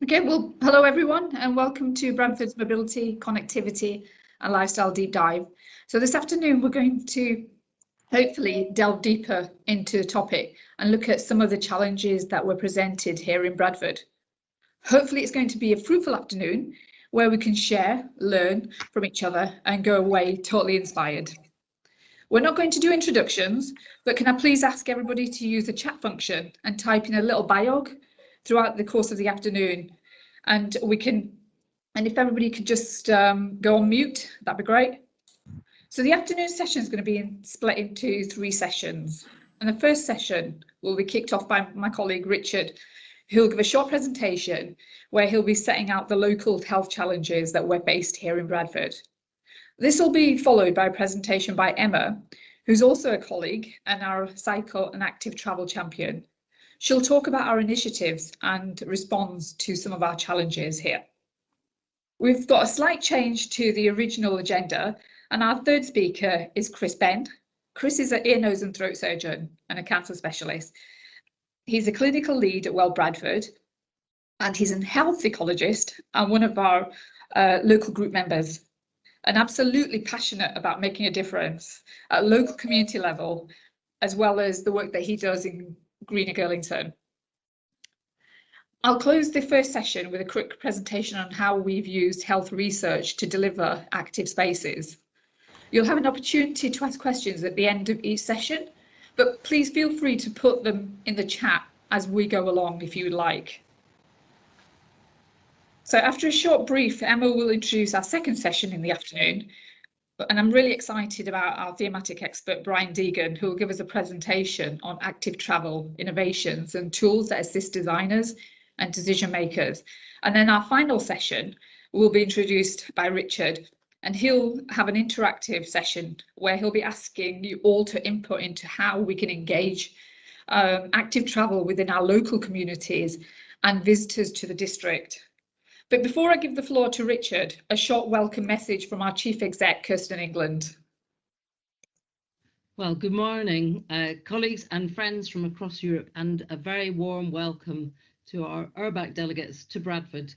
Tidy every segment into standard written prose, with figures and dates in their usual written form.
Okay, well, hello everyone, and welcome to Bradford's Mobility, Connectivity and Lifestyle Deep Dive. So this afternoon we're going to hopefully delve deeper into the topic and look at some of the challenges that were presented here in Bradford. Hopefully it's going to be a fruitful afternoon where we can share, learn from each other and go away totally inspired. We're not going to do introductions, but can I please ask everybody to use the chat function and type in a little biog throughout the course of the afternoon, and if everybody could just go on mute, that'd be great. So the afternoon session is going to be split into 3 sessions, and the first session will be kicked off by my colleague Richard, who'll give a short presentation where he'll be setting out the local health challenges that we're based here in Bradford. This will be followed by a presentation by Emma, who's also a colleague and our cycle and active travel champion. She'll talk about our initiatives and responds to some of our challenges here. We've got a slight change to the original agenda, and our third speaker is Chris Bend. Chris is an ear, nose and throat surgeon and a cancer specialist. He's a clinical lead at Well Bradford, and he's a health ecologist and one of our local group members, and absolutely passionate about making a difference at local community level, as well as the work that he does in Greener Girlington. I'll close the first session with a quick presentation on how we've used health research to deliver active spaces. You'll have an opportunity to ask questions at the end of each session, but please feel free to put them in the chat as we go along if you would like. So after a short brief, Emma will introduce our second session in the afternoon, and I'm really excited about our thematic expert, Brian Deegan, who will give us a presentation on active travel innovations and tools that assist designers and decision makers. And then our final session will be introduced by Richard, and he'll have an interactive session where he'll be asking you all to input into how we can engage active travel within our local communities and visitors to the district. But before I give the floor to Richard, a short welcome message from our Chief Exec, Kirsten England. Well, good morning, colleagues and friends from across Europe, and a very warm welcome to our urbact delegates to Bradford,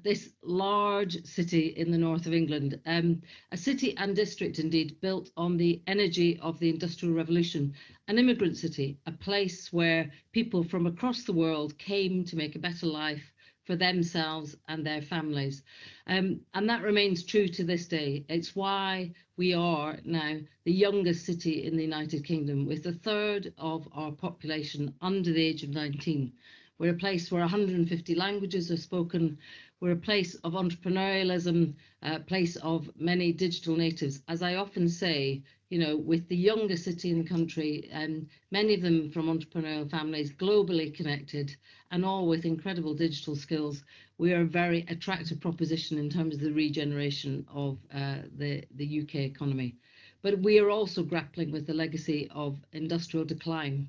this large city in the north of England, a city and district indeed built on the energy of the Industrial Revolution, an immigrant city, a place where people from across the world came to make a better life for themselves and their families. And that remains true to this day. It's why we are now the youngest city in the United Kingdom, with a third of our population under the age of 19. We're a place where 150 languages are spoken. We're a place of entrepreneurialism, a place of many digital natives. As I often say, you know, with the youngest city in the country, and many of them from entrepreneurial families, globally connected, and all with incredible digital skills, we are a very attractive proposition in terms of the regeneration of the UK economy. But we are also grappling with the legacy of industrial decline,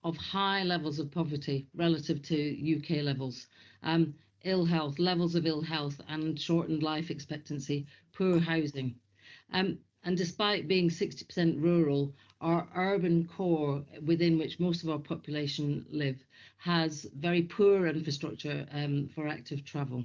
of high levels of poverty relative to UK levels, ill health, levels of ill health and shortened life expectancy, poor housing. And despite being 60% rural, our urban core, within which most of our population live, has very poor infrastructure for active travel.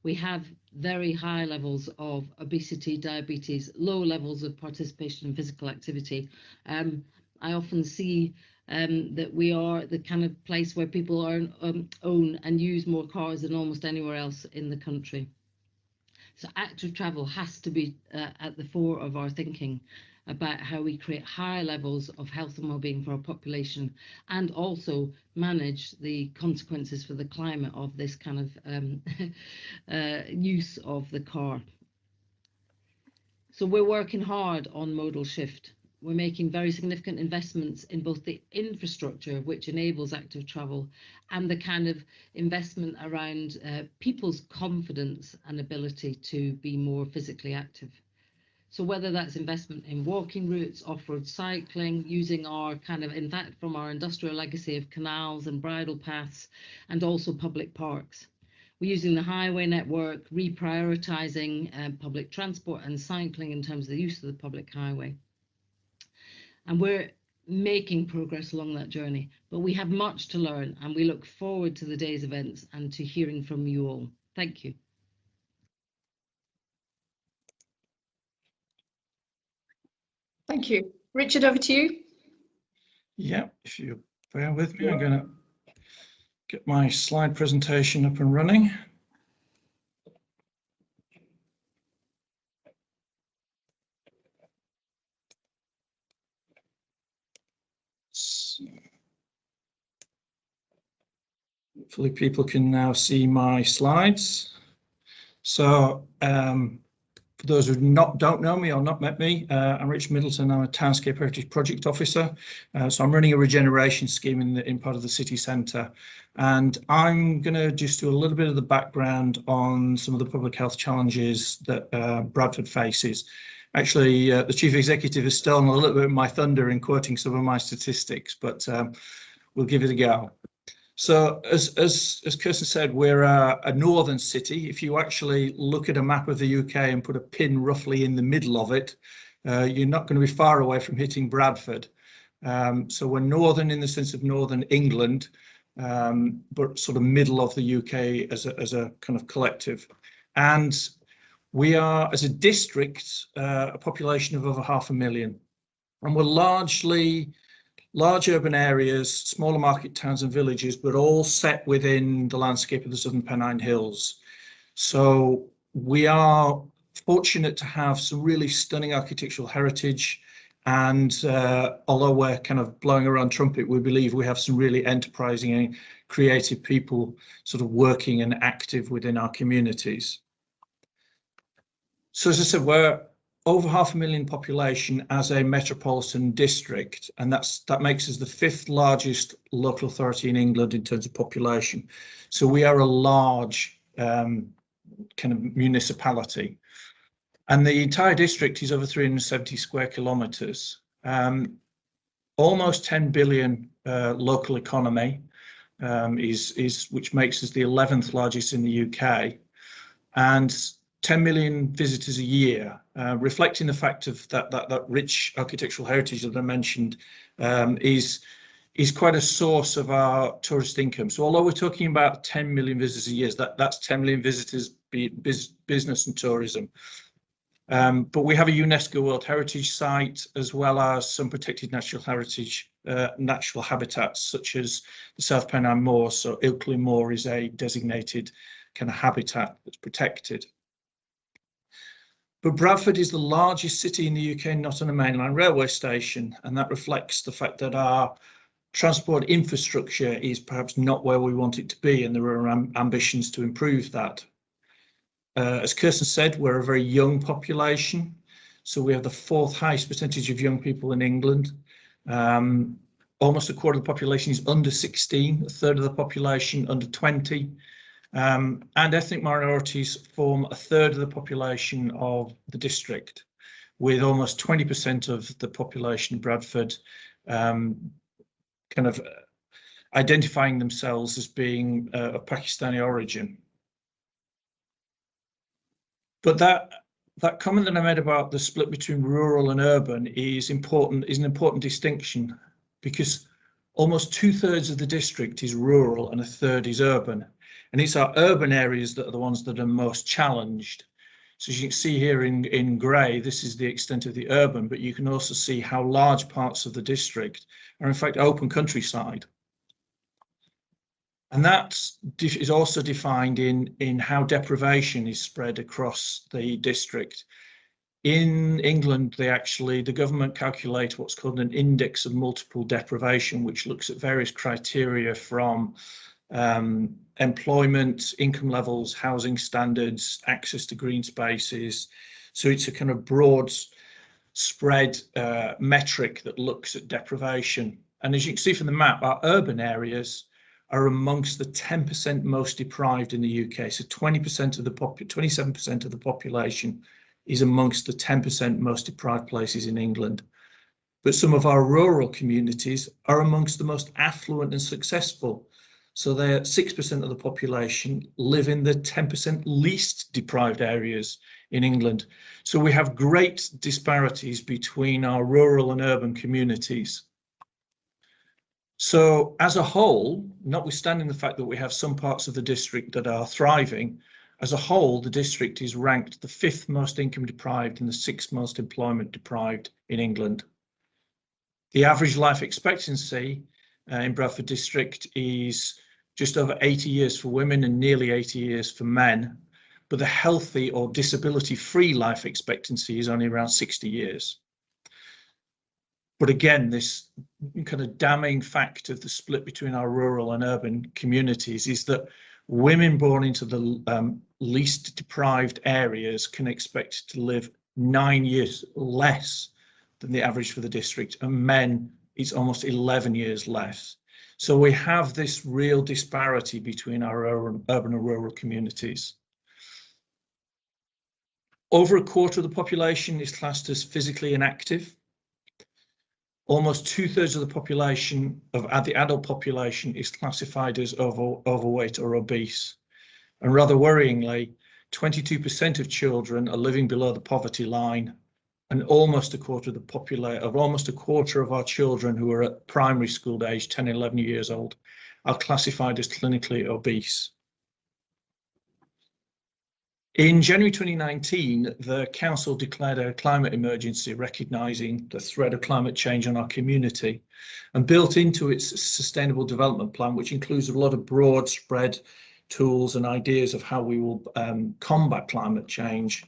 We have very high levels of obesity, diabetes, low levels of participation in physical activity. I often see that we are the kind of place where people own and use more cars than almost anywhere else in the country. So active travel has to be at the fore of our thinking about how we create higher levels of health and well-being for our population, and also manage the consequences for the climate of this kind of use of the car. So we're working hard on modal shift. We're making very significant investments in both the infrastructure, which enables active travel, and the kind of investment around people's confidence and ability to be more physically active. So whether that's investment in walking routes, off-road cycling, using our kind of, in fact, from our industrial legacy of canals and bridle paths, and also public parks. We're using the highway network, reprioritising public transport and cycling in terms of the use of the public highway. And we're making progress along that journey, but we have much to learn, and we look forward to the day's events and to hearing from you all. Thank you. Thank you. Richard, over to you. Yeah, if you bear with me, I'm going to get my slide presentation up and running. So, hopefully people can now see my slides. So for those who don't know me or not met me, I'm Richard Middleton. I'm a Townscape Heritage Project Officer. So I'm running a regeneration scheme in part of the city centre. And I'm going to just do a little bit of the background on some of the public health challenges that Bradford faces. Actually, the Chief Executive has stolen a little bit of my thunder in quoting some of my statistics, but we'll give it a go. So as Kirsten said, we're a northern city. If you actually look at a map of the UK and put a pin roughly in the middle of it, you're not going to be far away from hitting Bradford. So we're northern in the sense of northern England, but sort of middle of the UK as a kind of collective. And we are, as a district, a population of over 500,000. And we're largely large urban areas, smaller market towns and villages, but all set within the landscape of the Southern Pennine Hills. So we are fortunate to have some really stunning architectural heritage. And although we're kind of blowing our own trumpet, we believe we have some really enterprising and creative people sort of working and active within our communities. So as I said, we're over 500,000 population as a metropolitan district, and that makes us the 5th largest local authority in England in terms of population. So we are a large kind of municipality, and the entire district is over 370 square kilometres. Almost 10 billion local economy, which makes us the 11th largest in the UK, and 10 million visitors a year, reflecting the fact of that rich architectural heritage that I mentioned, is quite a source of our tourist income. So although we're talking about 10 million visitors a year, that's 10 million visitors, business and tourism. But we have a UNESCO World Heritage Site, as well as some protected natural heritage, natural habitats, such as the South Pennine Moor. So Ilkley Moor is a designated kind of habitat that's protected. But Bradford is the largest city in the UK not on a mainline railway station, and that reflects the fact that our transport infrastructure is perhaps not where we want it to be, and there are ambitions to improve that. As Kirsten said, we're a very young population, so we have the 4th highest percentage of young people in England. Almost a quarter of the population is under 16, a third of the population under 20. And ethnic minorities form a third of the population of the district, with almost 20% of the population of Bradford kind of identifying themselves as being of Pakistani origin. But that comment that I made about the split between rural and urban is an important distinction, because almost 2/3 of the district is rural and a third is urban. And it's our urban areas that are the ones that are most challenged. So as you can see here in grey, this is the extent of the urban, but you can also see how large parts of the district are in fact open countryside. And that is also defined in how deprivation is spread across the district. In England, the government calculate what's called an index of multiple deprivation, which looks at various criteria from employment, income levels, housing standards, access to green spaces. So it's a kind of broad spread metric that looks at deprivation. And as you can see from the map, our urban areas are amongst the 10% most deprived in the UK. So 27% of the population is amongst the 10% most deprived places in England. But some of our rural communities are amongst the most affluent and successful. So they're 6% of the population live in the 10% least deprived areas in England. So we have great disparities between our rural and urban communities. So as a whole, notwithstanding the fact that we have some parts of the district that are thriving, as a whole, the district is ranked the 5th most income deprived and the 6th most employment deprived in England. The average life expectancy in Bradford district is just over 80 years for women and nearly 80 years for men, but the healthy or disability-free life expectancy is only around 60 years. But again, this kind of damning fact of the split between our rural and urban communities is that women born into the least deprived areas can expect to live 9 years less than the average for the district, and men, it's almost 11 years less. So we have this real disparity between our urban and rural communities. Over a quarter of the population is classed as physically inactive. Almost 2/3 of the population, of the adult population, is classified as overweight or obese. And rather worryingly, 22% of children are living below the poverty line, and almost a quarter of our children who are at primary school age, 10, 11 years old, are classified as clinically obese. In January 2019, the council declared a climate emergency, recognising the threat of climate change on our community, and built into its sustainable development plan, which includes a lot of broad spread tools and ideas of how we will combat climate change,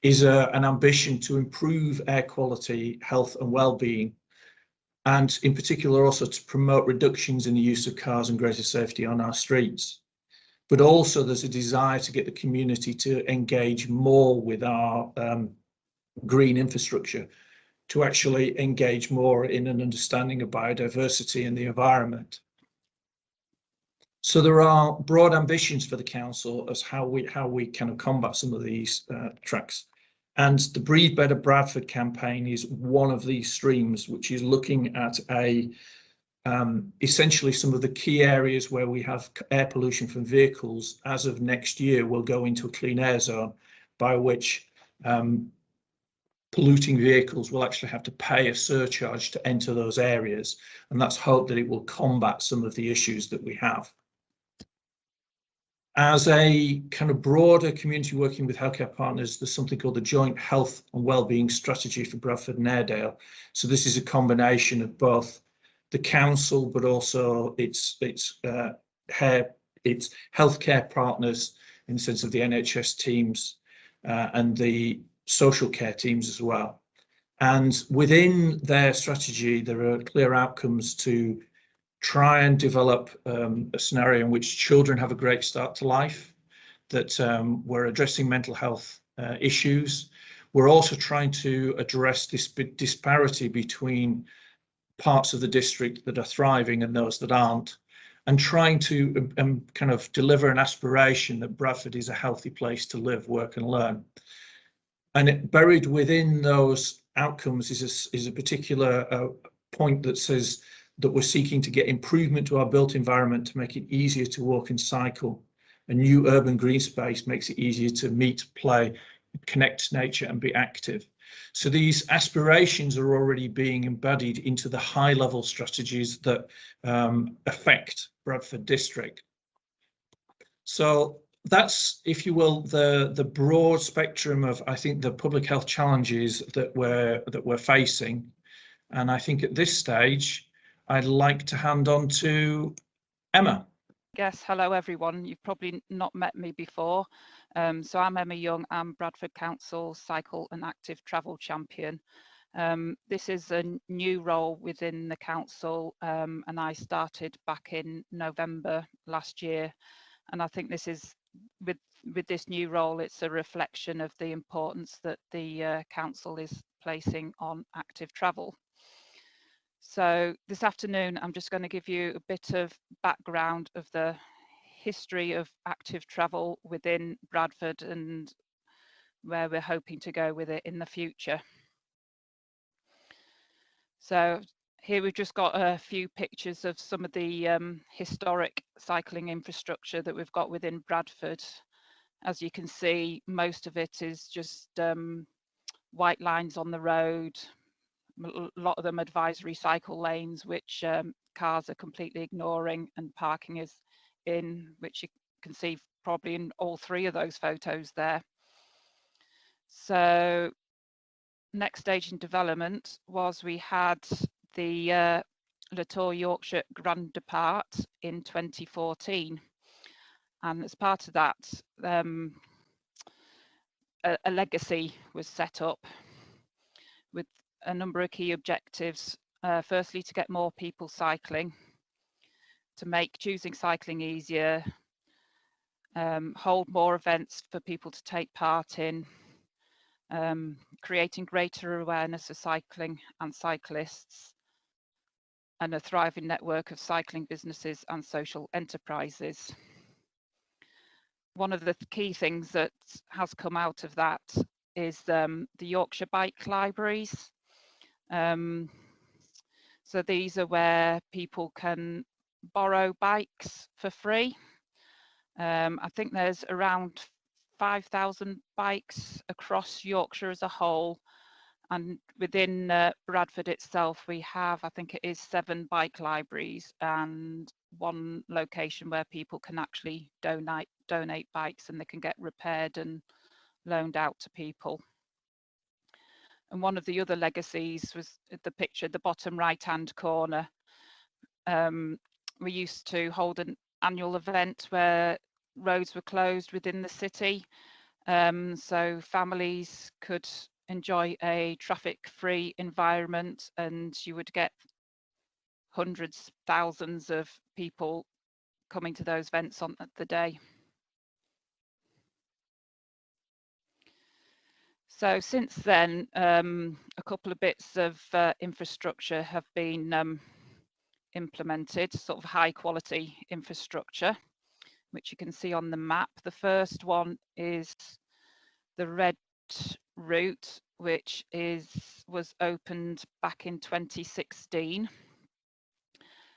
is an ambition to improve air quality, health and well-being, and in particular also to promote reductions in the use of cars and greater safety on our streets. But also there's a desire to get the community to engage more with our green infrastructure, to actually engage more in an understanding of biodiversity and the environment. So there are broad ambitions for the council as how we kind of combat some of these tracks. And the Breathe Better Bradford campaign is one of these streams, which is looking at essentially some of the key areas where we have air pollution from vehicles. As of next year, we'll go into a clean air zone by which polluting vehicles will actually have to pay a surcharge to enter those areas. And that's hoped that it will combat some of the issues that we have. As a kind of broader community working with healthcare partners, there's something called the Joint Health and Wellbeing Strategy for Bradford and Airdale. So this is a combination of both the council, but also its healthcare partners in the sense of the NHS teams and the social care teams as well. And within their strategy, there are clear outcomes to try and develop a scenario in which children have a great start to life, that we're addressing mental health issues. We're also trying to address this disparity between parts of the district that are thriving and those that aren't, and trying to kind of deliver an aspiration that Bradford is a healthy place to live, work and learn. And buried within those outcomes is a particular point that says that we're seeking to get improvement to our built environment to make it easier to walk and cycle. A new urban green space makes it easier to meet, play, connect to nature and be active. So these aspirations are already being embedded into the high-level strategies that affect Bradford district. So that's, if you will, the broad spectrum of, I think, the public health challenges that we're facing. And I think at this stage, I'd like to hand on to Emma. Yes, hello everyone. You've probably not met me before. So I'm Emma Young. I'm Bradford Council Cycle and Active Travel Champion. This is a new role within the council, and I started back in November last year. And I think this is, with this new role, it's a reflection of the importance that the council is placing on active travel. So this afternoon, I'm just going to give you a bit of background of the history of active travel within Bradford and where we're hoping to go with it in the future. So here we've just got a few pictures of some of the historic cycling infrastructure that we've got within Bradford. As you can see, most of it is just white lines on the road, a lot of them advisory cycle lanes, which cars are completely ignoring, and parking is in, which you can see probably in all three of those photos there. So next stage in development was we had the Latour Yorkshire Grand Depart in 2014, and as part of that a legacy was set up with a number of key objectives. Firstly, to get more people cycling, to make choosing cycling easier, hold more events for people to take part in, creating greater awareness of cycling and cyclists, and a thriving network of cycling businesses and social enterprises. One of the key things that has come out of that is the Yorkshire bike libraries. So these are where people can borrow bikes for free. I think there's around 5,000 bikes across Yorkshire as a whole, and within Bradford itself we have, I think it is 7 bike libraries and 1 location where people can actually donate bikes, and they can get repaired and loaned out to people. And one of the other legacies was the picture at the bottom right hand corner. We used to hold an annual event where roads were closed within the city, so families could enjoy a traffic-free environment, and you would get hundreds, thousands of people coming to those events on the day. So since then, a couple of bits of infrastructure have been implemented, sort of high quality infrastructure, which you can see on the map. The first one is the Red route, which was opened back in 2016.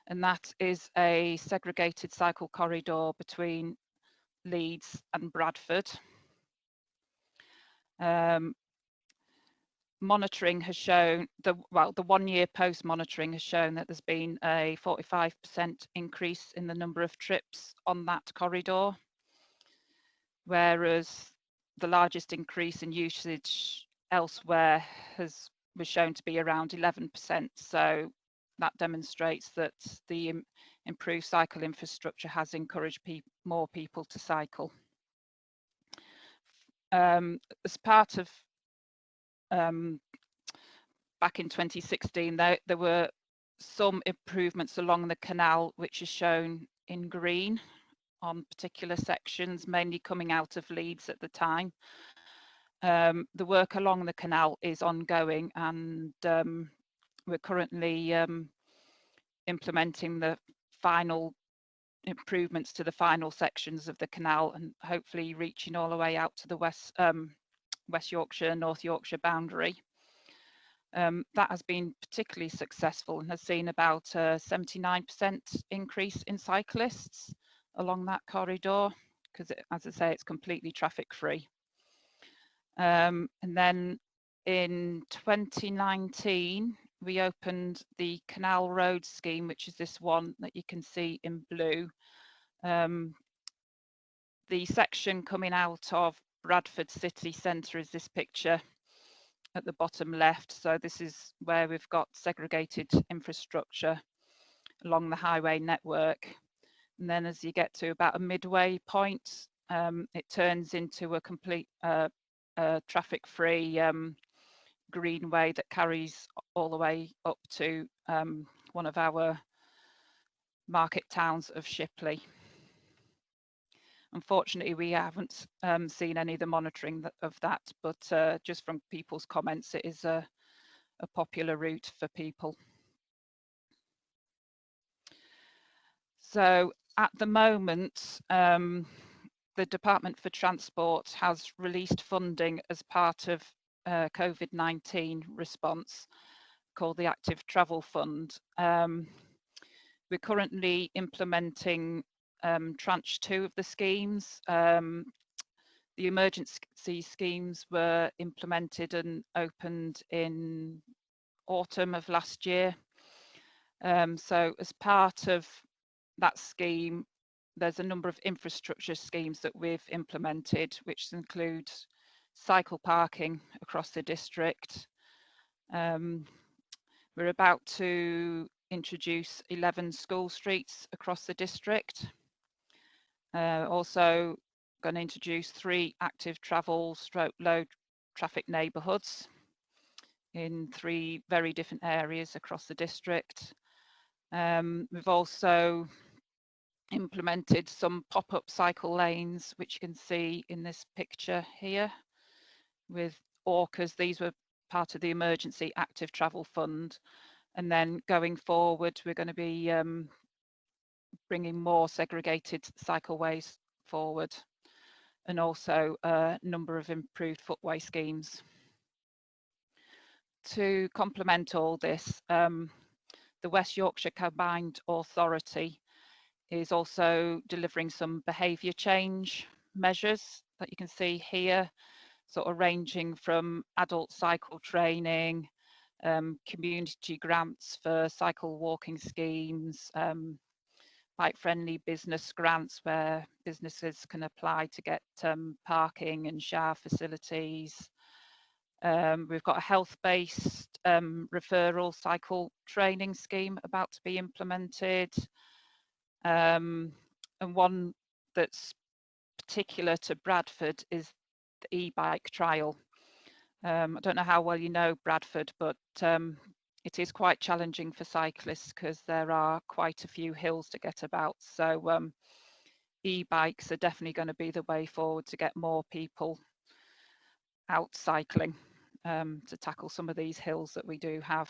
And that is a segregated cycle corridor between Leeds and Bradford. Monitoring has shown, the 1 year post monitoring has shown that there's been a 45% increase in the number of trips on that corridor, whereas the largest increase in usage elsewhere was shown to be around 11%. So that demonstrates that the improved cycle infrastructure has encouraged more people to cycle. As part of back in 2016, there were some improvements along the canal, which is shown in green on particular sections, mainly coming out of Leeds at the time. The work along the canal is ongoing, and we're currently implementing the final improvements to the final sections of the canal, and hopefully reaching all the way out to the West Yorkshire, North Yorkshire boundary. That has been particularly successful and has seen about a 79% increase in cyclists along that corridor, because as I say, it's completely traffic free. And then in 2019, we opened the Canal Road scheme, which is this one that you can see in blue. The section coming out of Bradford city centre is this picture at the bottom left. So this is where we've got segregated infrastructure along the highway network. And then as you get to about a midway point, it turns into a complete traffic-free greenway that carries all the way up to one of our market towns of Shipley. Unfortunately, we haven't seen any of the monitoring of that, but just from people's comments, it is a popular route for people. So at the moment, the Department for Transport has released funding as part of COVID-19 response called the Active Travel Fund. We're currently implementing tranche 2 of the schemes. The emergency schemes were implemented and opened in autumn of last year. So as part of that scheme, there's a number of infrastructure schemes that we've implemented, which include cycle parking across the district. We're about to introduce 11 school streets across the district. Also going to introduce 3 active travel stroke low traffic neighbourhoods in 3 very different areas across the district. We've also implemented some pop-up cycle lanes, which you can see in this picture here with orcas. These were part of the Emergency Active Travel Fund. And then going forward, we're going to be bringing more segregated cycleways forward, and also a number of improved footway schemes. To complement all this, the West Yorkshire Combined Authority is also delivering some behaviour change measures that you can see here, sort of ranging from adult cycle training, community grants for cycle walking schemes, bike-friendly business grants where businesses can apply to get parking and shower facilities. We've got a health-based referral cycle training scheme about to be implemented. And one that's particular to Bradford is the e-bike trial. I don't know how well you know Bradford, but it is quite challenging for cyclists because there are quite a few hills to get about. So e-bikes are definitely going to be the way forward to get more people out cycling to tackle some of these hills that we do have.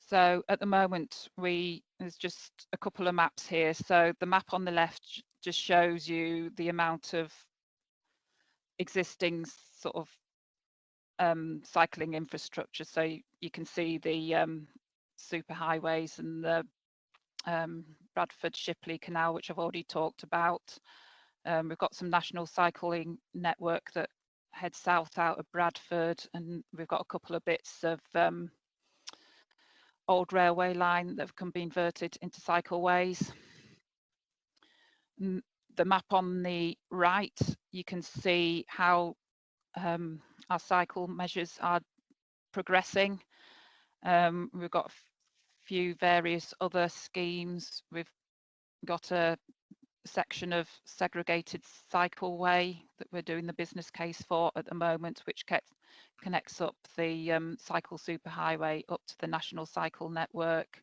So at the moment, there's just a couple of maps here. So the map on the left just shows you the amount of existing sort of cycling infrastructure. So you can see the superhighways and the Bradford Shipley Canal, which I've already talked about. We've got some national cycling network that heads south out of Bradford, and we've got a couple of bits of old railway line that can be inverted into cycleways. The map on the right, you can see how our cycle measures are progressing. We've got a few various other schemes. We've got a section of segregated cycleway that we're doing the business case for at the moment, which connects up the cycle superhighway up to the national cycle network.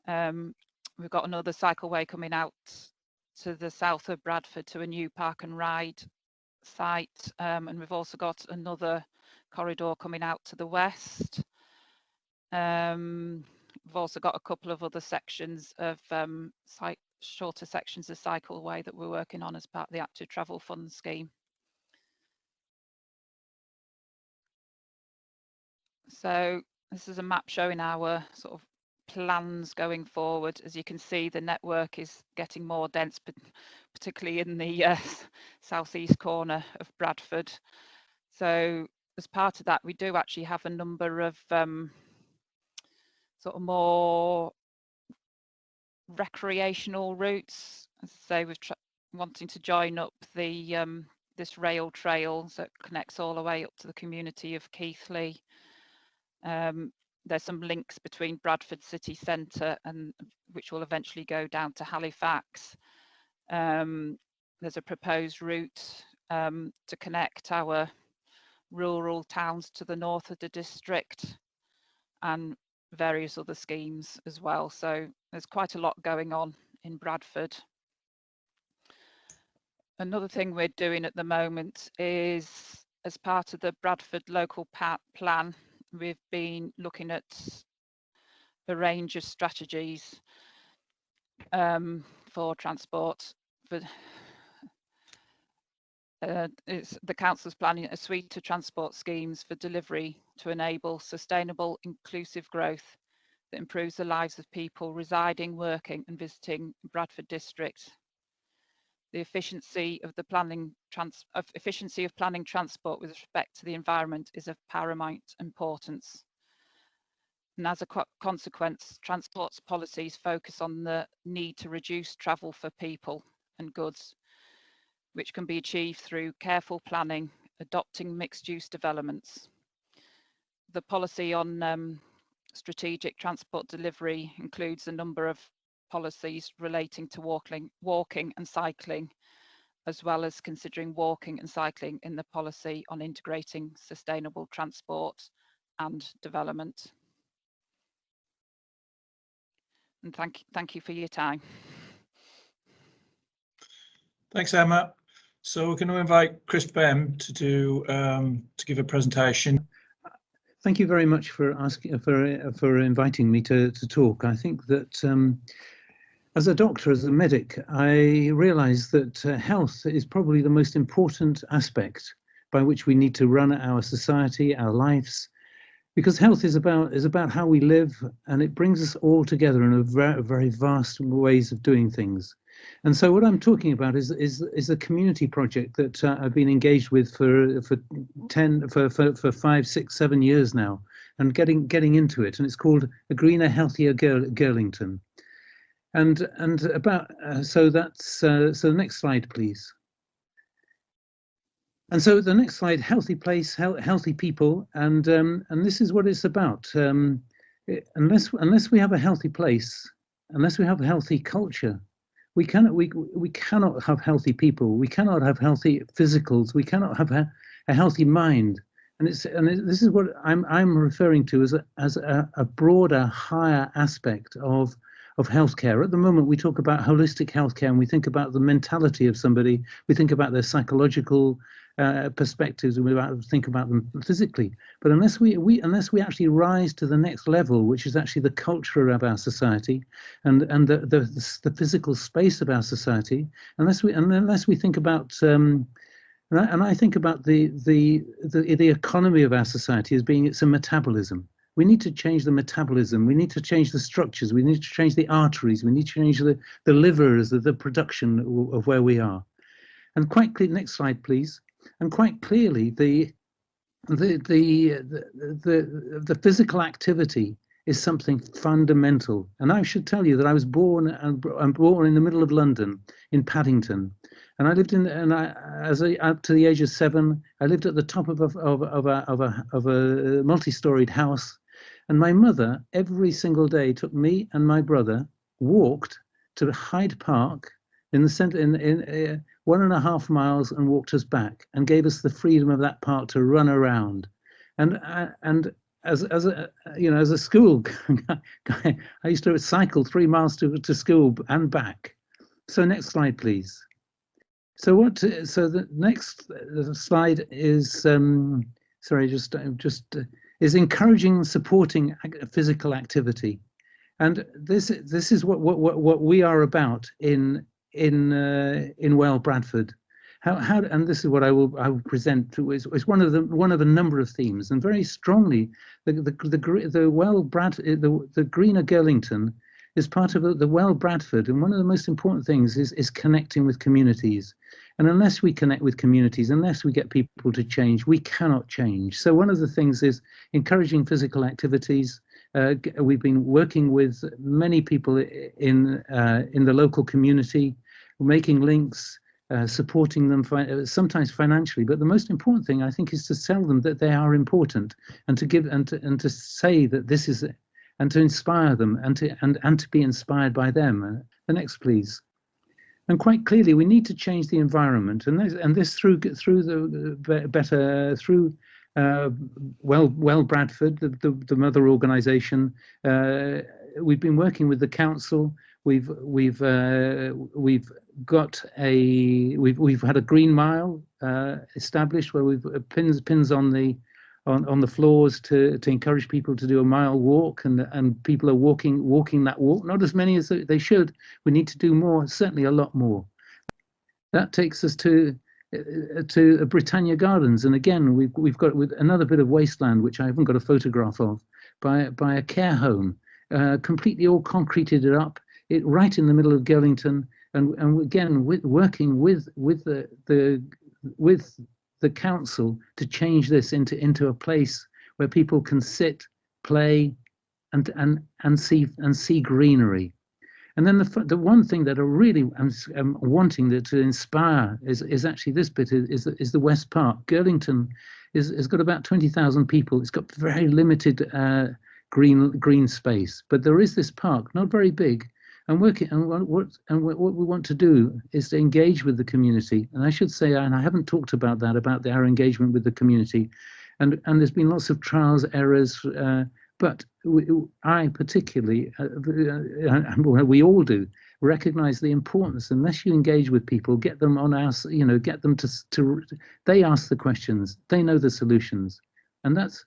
We've got another cycleway coming out to the south of Bradford to a new park and ride site, and we've also got another corridor coming out to the west. We've also got a couple of other sections of shorter sections of cycleway that we're working on as part of the Active Travel Fund scheme. So this is a map showing our sort of plans going forward. As you can see, the network is getting more dense, particularly in the southeast corner of Bradford. So as part of that, we do actually have a number of sort of more recreational routes. As I say, we're wanting to join up the this rail trail that connects all the way up to the community of Keighley. There's some links between Bradford city centre and which will eventually go down to Halifax. There's a proposed route to connect our rural towns to the north of the district, and various other schemes as well. So there's quite a lot going on in Bradford. Another thing we're doing at the moment is, as part of the Bradford local plan, we've been looking at a range of strategies for transport. The council's planning a suite of transport schemes for delivery to enable sustainable, inclusive growth that improves the lives of people residing, working and visiting Bradford district. the efficiency of planning transport with respect to the environment is of paramount importance. And as a consequence, transport policies focus on the need to reduce travel for people and goods, which can be achieved through careful planning, adopting mixed-use developments. The policy on strategic transport delivery includes a number of policies relating to walking and cycling, as well as considering walking and cycling in the policy on integrating sustainable transport and development. And thank you for your time. Thanks, Emma. So we're going to invite Chris Bem to give a presentation. Thank you very much for inviting me to talk. I think that as a doctor, as a medic, I realise that health is probably the most important aspect by which we need to run our society, our lives, because health is about how we live, and it brings us all together in a very vast ways of doing things. And so what I'm talking about is a community project that I've been engaged with for 5, 6, 7 years now, and getting into it. And it's called A Greener, Healthier Girlington. And about so the next slide, please. And so the next slide, healthy place, healthy people, and this is what it's about. Unless we have a healthy place, unless we have a healthy culture, we cannot have healthy people. We cannot have healthy physicals. We cannot have a healthy mind. And this is what I'm referring to as a broader, higher aspect of healthcare. At the moment, we talk about holistic healthcare, and we think about the mentality of somebody. We think about their psychological perspectives, and we think about them physically. But unless we actually rise to the next level, which is actually the culture of our society and the physical space of our society, unless we think about and I think about the economy of our society as being it's a metabolism. We need to change the metabolism. We need to change the structures. We need to change the arteries. We need to change the livers, the production of where we are. And quite clear, next slide, please. And quite clearly, the physical activity is something fundamental. And I should tell you that I was born in the middle of London, in Paddington, and I lived up to the age of 7. I lived at the top of a multi-storied house, and my mother every single day took me and my brother, walked to Hyde Park in the centre, in 1.5 miles, and walked us back, and gave us the freedom of that park to run around. And as a school guy, I used to cycle 3 miles to school and back. So next slide, please. So the next slide is is encouraging and supporting physical activity, and this is what we are about in Bradford. And this is what I will present to is one of a number of themes, and very strongly the greener Girlington is part of the Bradford, and one of the most important things is connecting with communities. And unless we connect with communities, unless we get people to change, we cannot change. So one of the things is encouraging physical activities. We've been working with many people in the local community, making links, supporting them sometimes financially. But the most important thing, I think, is to tell them that they are important, and to give and to say that this is, and to inspire them, and to be inspired by them. The next, please. And quite clearly, we need to change the environment, and this through Bradford, the mother organisation. We've been working with the council. We've had a green mile established, where we've pins on the floors to encourage people to do a mile walk, and people are walking that walk. Not as many as they should. We need to do more, certainly a lot more. That takes us to Britannia Gardens, and again we've got with another bit of wasteland, which I haven't got a photograph of, by a care home, completely all concreted up, right in the middle of Girlington, and again working with the council to change this into a place where people can sit, play, and see greenery. And then the one thing that I really am wanting to inspire is actually this bit is the West Park. Girlington has got about 20,000 people. It's got very limited green space, but there is this park, not very big, and what we want to do is to engage with the community. And I should say, and I haven't talked about that, about our engagement with the community, and there's been lots of trials, errors. But I particularly, we all do, recognize the importance. Unless you engage with people, get them on our, get them to they ask the questions, they know the solutions, and that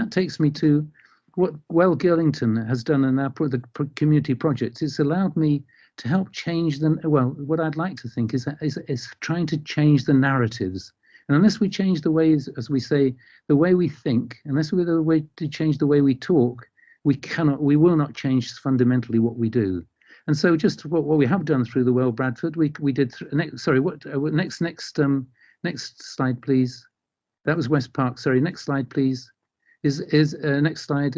takes me to what Girlington has done in the community projects. It's allowed me to help change them. Well, what I'd like to think is trying to change the narratives. And unless we change the ways, as we say, the way we think, unless we're the way to change the way we talk, we will not change fundamentally what we do. And so, just what we have done through the Well Bradford, we did. Next slide, please. That was West Park. Sorry, next slide, please. Next slide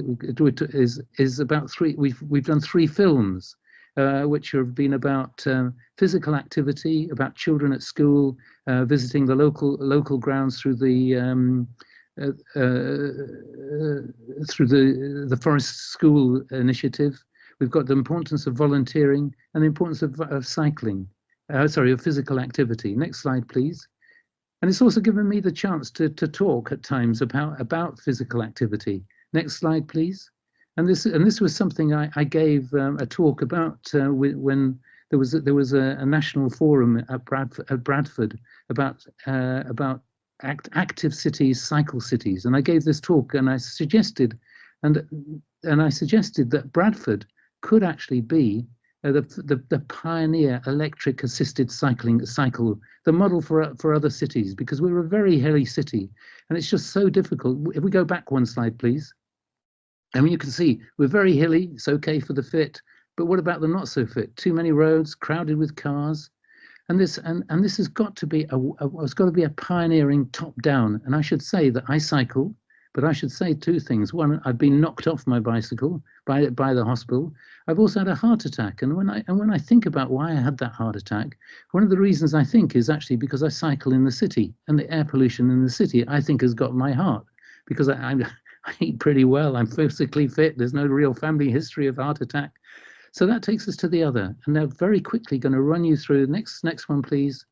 is about three. We've done 3 films. Which have been about physical activity, about children at school, visiting the local grounds through the Forest School initiative. We've got the importance of volunteering and the importance of cycling. Of physical activity. Next slide, please. And it's also given me the chance to talk at times about physical activity. Next slide, please. And this was something I gave a talk about when there was a national forum at Bradford about active cities, cycle cities, and I gave this talk, and I suggested that Bradford could actually be the pioneer electric assisted cycle, the model for other cities, because we're a very hilly city, and it's just so difficult. If we go back one slide, please. I mean, you can see we're very hilly. It's okay for the fit, but what about the not so fit? Too many roads, crowded with cars, and this has got to be a pioneering top down. And I should say that I cycle, but I should say 2 things. One, I've been knocked off my bicycle by the hospital. I've also had a heart attack, and when I think about why I had that heart attack, one of the reasons I think is actually because I cycle in the city, and the air pollution in the city I think has got my heart, because I eat pretty well. I'm physically fit. There's no real family history of heart attack. So that takes us to the other. And now very quickly going to run you through next one, please.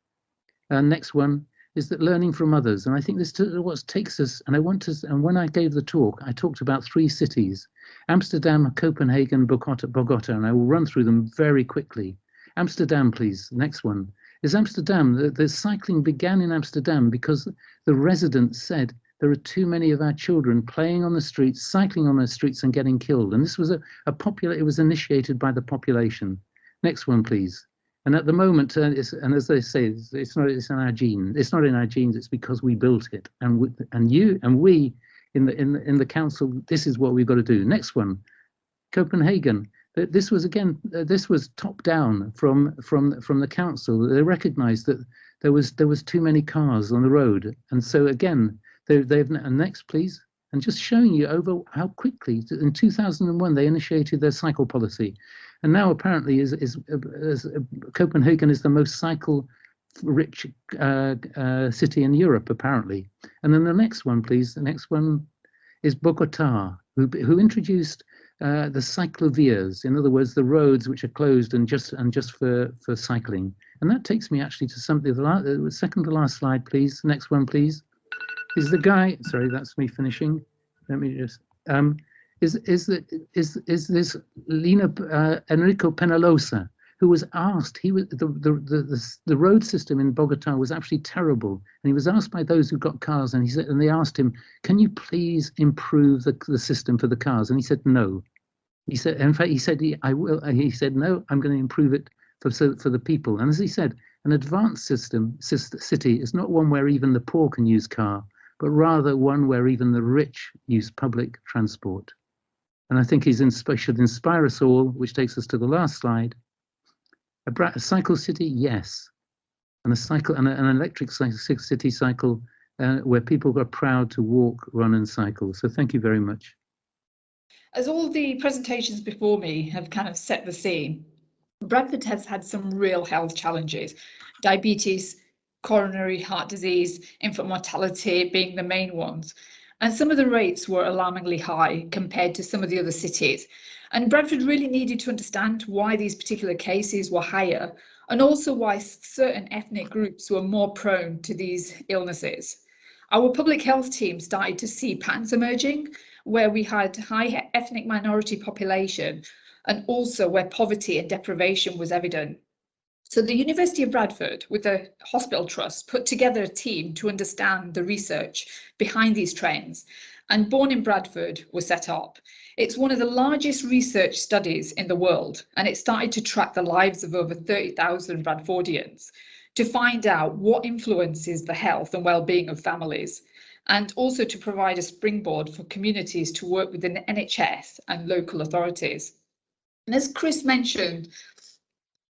Next one is that learning from others. And I think this is what takes us. And and when I gave the talk, I talked about 3 cities: Amsterdam, Copenhagen, Bogota. And I will run through them very quickly. Amsterdam, please. Next one is Amsterdam. The cycling began in Amsterdam because the residents said, there are too many of our children playing on the streets, cycling on the streets and getting killed. And this was it was initiated by the population. Next one, please. And at the moment, and as they say, it's in our genes. It's not in our genes. It's because we built it. And we in the council, this is what we've got to do. Next one, Copenhagen. This was top down from the council. They recognised that there was too many cars on the road, and so again. And next, please. And just showing you over how quickly, in 2001, they initiated their cycle policy. And now apparently Copenhagen is the most cycle-rich city in Europe, apparently. And then the next one, please. The next one is Bogota, who introduced the cyclovias, in other words, the roads which are closed and just for cycling. And that takes me actually to something, the second to last slide, please. Next one, please. Is the guy? Sorry, that's me finishing. Let me just. Is this Enrico Penalosa, who was asked? He was the road system in Bogota was actually terrible, and he was asked by those who got cars, and they asked him, "Can you please improve the system for the cars?" And he said no. He said, in fact, he said I will. He said no. I'm going to improve it for the people. And as he said, an advanced city is not one where even the poor can use car, but rather one where even the rich use public transport. And I think should inspire us all, which takes us to the last slide. A cycle city, yes. And an electric city cycle where people are proud to walk, run and cycle. So thank you very much. As all the presentations before me have kind of set the scene, Bradford has had some real health challenges. Diabetes, coronary heart disease, infant mortality being the main ones. And some of the rates were alarmingly high compared to some of the other cities. And Bradford really needed to understand why these particular cases were higher, and also why certain ethnic groups were more prone to these illnesses. Our public health team started to see patterns emerging where we had high ethnic minority population and also where poverty and deprivation was evident. So the University of Bradford, with the Hospital Trust, put together a team to understand the research behind these trends, and Born in Bradford was set up. It's one of the largest research studies in the world, and it started to track the lives of over 30,000 Bradfordians to find out what influences the health and well-being of families, and also to provide a springboard for communities to work within the NHS and local authorities. And as Chris mentioned,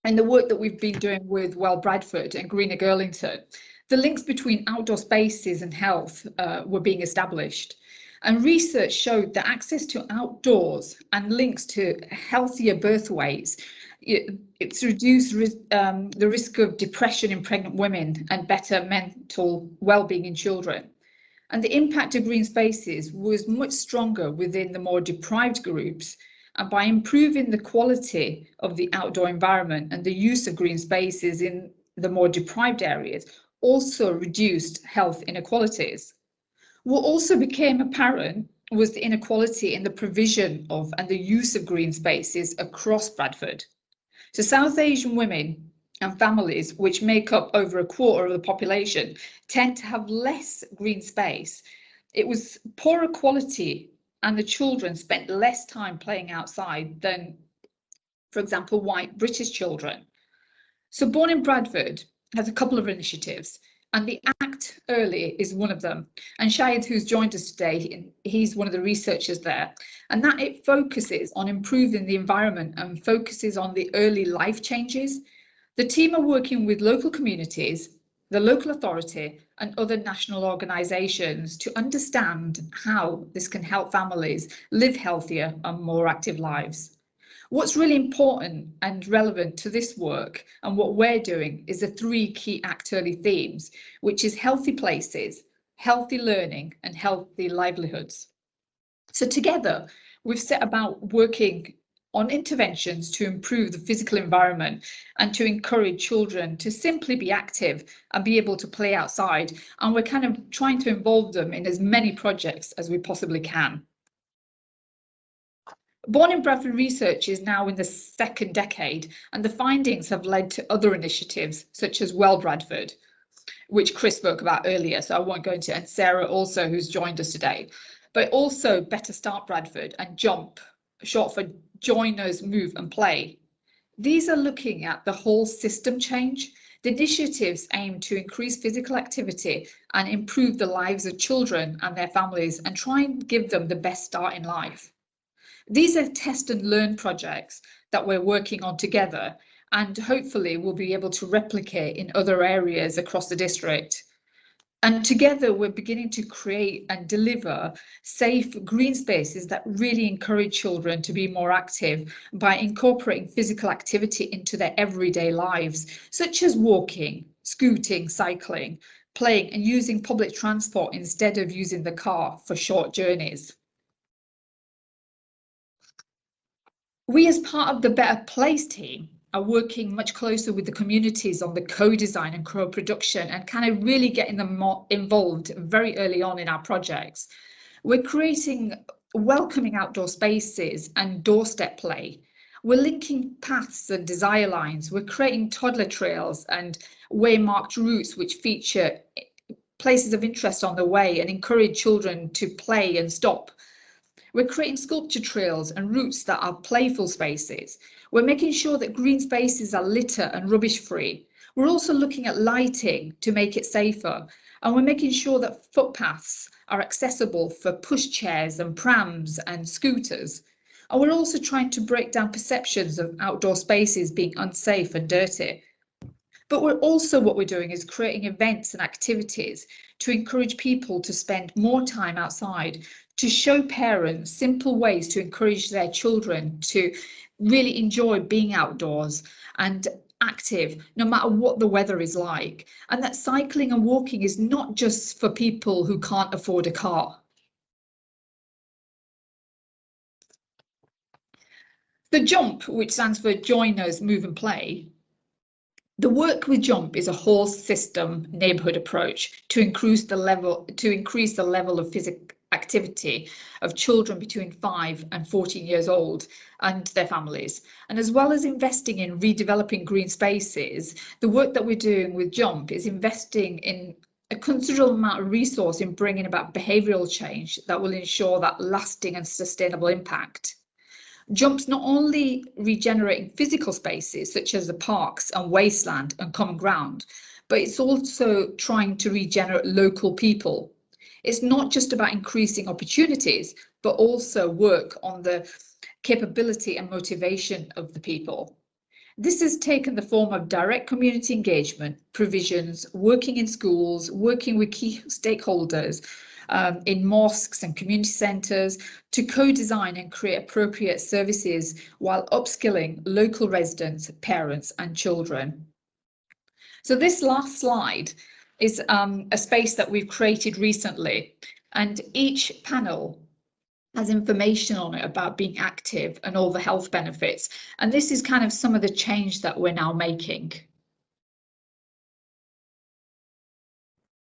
in the work that we've been doing with Well Bradford and Greener Girlington, the links between outdoor spaces and health were being established. And research showed that access to outdoors and links to healthier birth weights, it's reduced the risk of depression in pregnant women and better mental well-being in children. And the impact of green spaces was much stronger within the more deprived groups. And by improving the quality of the outdoor environment and the use of green spaces in the more deprived areas also reduced health inequalities. What also became apparent was the inequality in the provision of and the use of green spaces across Bradford. So South Asian women and families, which make up over a quarter of the population, tend to have less green space. It was poorer quality, and the children spent less time playing outside than, for example, white British children. So Born in Bradford has a couple of initiatives, and the Act Early is one of them. And Shahid, who's joined us today, he's one of the researchers there. And that it focuses on improving the environment and focuses on the early life changes. The team are working with local communities, the local authority and other national organisations to understand how this can help families live healthier and more active lives. What's really important and relevant to this work and what we're doing is the three key Act Early themes, which is healthy places, healthy learning and healthy livelihoods. So together, we've set about working on interventions to improve the physical environment and to encourage children to simply be active and be able to play outside. And we're kind of trying to involve them in as many projects as we possibly can. Born in Bradford research is now in the second decade, and the findings have led to other initiatives such as Well Bradford, which Chris spoke about earlier, so I won't go into it, and Sarah also, who's joined us today, but also Better Start Bradford and JUMP, short for Join Us, Move and Play. These are looking at the whole system change. The initiatives aim to increase physical activity and improve the lives of children and their families and try and give them the best start in life. These are test and learn projects that we're working on together, and hopefully we'll be able to replicate in other areas across the district. And together we're beginning to create and deliver safe green spaces that really encourage children to be more active by incorporating physical activity into their everyday lives, such as walking, scooting, cycling, playing and using public transport instead of using the car for short journeys. We, as part of the Better Place team, are working much closer with the communities on the co-design and co-production and kind of really getting them more involved very early on in our projects. We're creating welcoming outdoor spaces and doorstep play. We're linking paths and desire lines. We're creating toddler trails and waymarked routes which feature places of interest on the way and encourage children to play and stop. We're creating sculpture trails and routes that are playful spaces. We're making sure that green spaces are litter and rubbish free. We're also looking at lighting to make it safer. And we're making sure that footpaths are accessible for pushchairs and prams and scooters. And we're also trying to break down perceptions of outdoor spaces being unsafe and dirty. But what we're doing is creating events and activities to encourage people to spend more time outside, to show parents simple ways to encourage their children to really enjoy being outdoors and active, no matter what the weather is like. And that cycling and walking is not just for people who can't afford a car. The JUMP, which stands for Join Us, Move and Play, the work with JUMP is a whole system neighbourhood approach to increase the level of physical activity of children between 5 and 14 years old and their families. And as well as investing in redeveloping green spaces, the work that we're doing with JUMP is investing in a considerable amount of resource in bringing about behavioural change that will ensure that lasting and sustainable impact. JUMP's not only regenerating physical spaces such as the parks and wasteland and common ground, but it's also trying to regenerate local people. It's not just about increasing opportunities, but also work on the capability and motivation of the people. This has taken the form of direct community engagement, provisions, working in schools, working with key stakeholders, in mosques and community centres, to co-design and create appropriate services while upskilling local residents, parents and children. So this last slide is a space that we've created recently, and each panel has information on it about being active and all the health benefits. And this is kind of some of the change that we're now making.